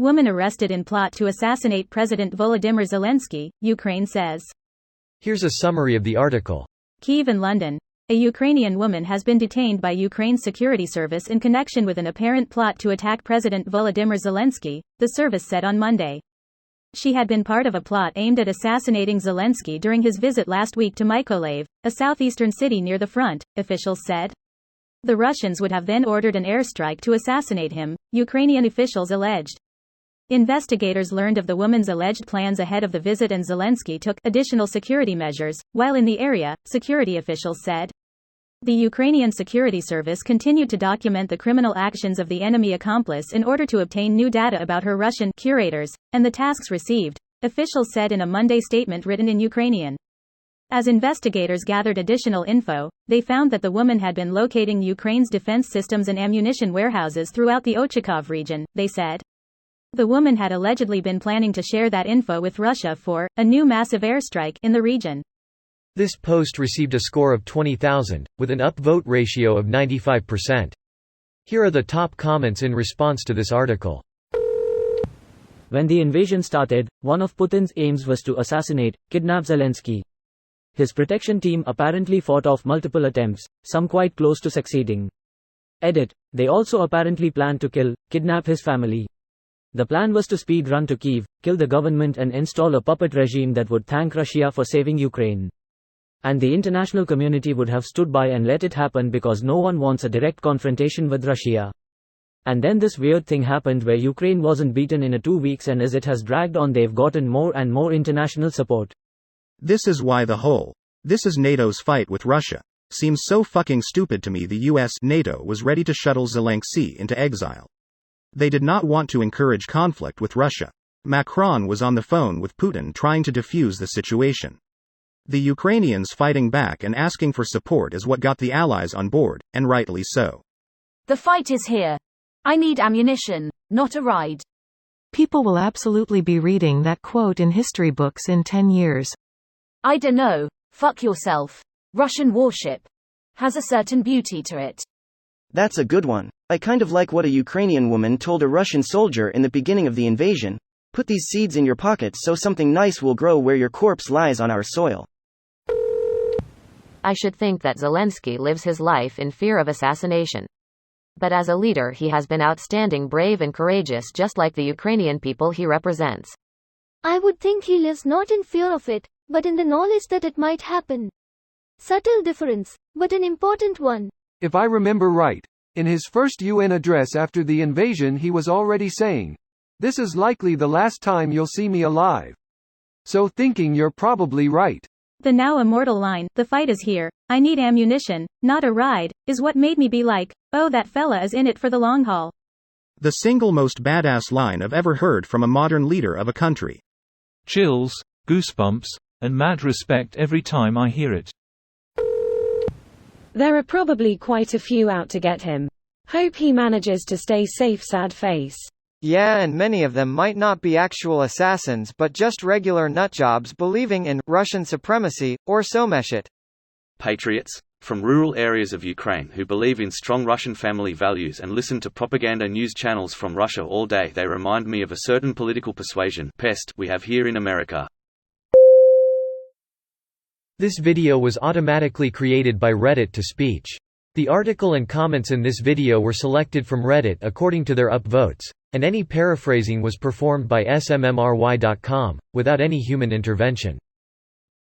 Woman arrested in plot to assassinate President Volodymyr Zelenskyy, Ukraine says. Here's a summary of the article. Kyiv and London. A Ukrainian woman has been detained by Ukraine's security service in connection with an apparent plot to attack President Volodymyr Zelenskyy, the service said on Monday. She had been part of a plot aimed at assassinating Zelenskyy during his visit last week to Mykolaiv, a southeastern city near the front, officials said. The Russians would have then ordered an airstrike to assassinate him, Ukrainian officials alleged. Investigators learned of the woman's alleged plans ahead of the visit, and Zelenskyy took additional security measures while in the area, security officials said. The Ukrainian security service continued to document the criminal actions of the enemy accomplice in order to obtain new data about her Russian curators, and the tasks received, officials said in a Monday statement written in Ukrainian. As investigators gathered additional info, they found that the woman had been locating Ukraine's defense systems and ammunition warehouses throughout the Ochakov region, they said. The woman had allegedly been planning to share that info with Russia for a new massive airstrike in the region. This post received a score of 20,000, with an upvote ratio of 95%. Here are the top comments in response to this article. When the invasion started, one of Putin's aims was to assassinate, kidnap Zelenskyy. His protection team apparently fought off multiple attempts, some quite close to succeeding. Edit: they also apparently planned to kill, kidnap his family. The plan was to speed run to Kyiv, kill the government and install a puppet regime that would thank Russia for saving Ukraine. And the international community would have stood by and let it happen because no one wants a direct confrontation with Russia. And then this weird thing happened where Ukraine wasn't beaten in 2 weeks, and as it has dragged on they've gotten more and more international support. This is why this is NATO's fight with Russia. Seems so fucking stupid to me. The US, NATO was ready to shuttle Zelenskyy into exile. They did not want to encourage conflict with Russia. Macron was on the phone with Putin trying to defuse the situation. The Ukrainians fighting back and asking for support is what got the Allies on board, and rightly so. The fight is here. I need ammunition, not a ride. People will absolutely be reading that quote in history books in 10 years. I dunno, fuck yourself. Russian warship. Has a certain beauty to it. That's a good one. I kind of like what a Ukrainian woman told a Russian soldier in the beginning of the invasion. Put these seeds in your pockets so something nice will grow where your corpse lies on our soil. I should think that Zelenskyy lives his life in fear of assassination. But as a leader he has been outstanding, brave and courageous, just like the Ukrainian people he represents. I would think he lives not in fear of it, but in the knowledge that it might happen. Subtle difference, but an important one. If I remember right, in his first UN address after the invasion he was already saying, "This is likely the last time you'll see me alive." So thinking you're probably right. The now immortal line, "The fight is here, I need ammunition, not a ride," is what made me be like, oh, that fella is in it for the long haul. The single most badass line I've ever heard from a modern leader of a country. Chills, goosebumps, and mad respect every time I hear it. There are probably quite a few out to get him. Hope he manages to stay safe, sad face. Yeah, and many of them might not be actual assassins but just regular nutjobs believing in Russian supremacy, or Someshit. Patriots from rural areas of Ukraine who believe in strong Russian family values and listen to propaganda news channels from Russia all day. They remind me of a certain political persuasion pest we have here in America. This video was automatically created by Reddit to speech. The article and comments in this video were selected from Reddit according to their upvotes, and any paraphrasing was performed by smmry.com, without any human intervention.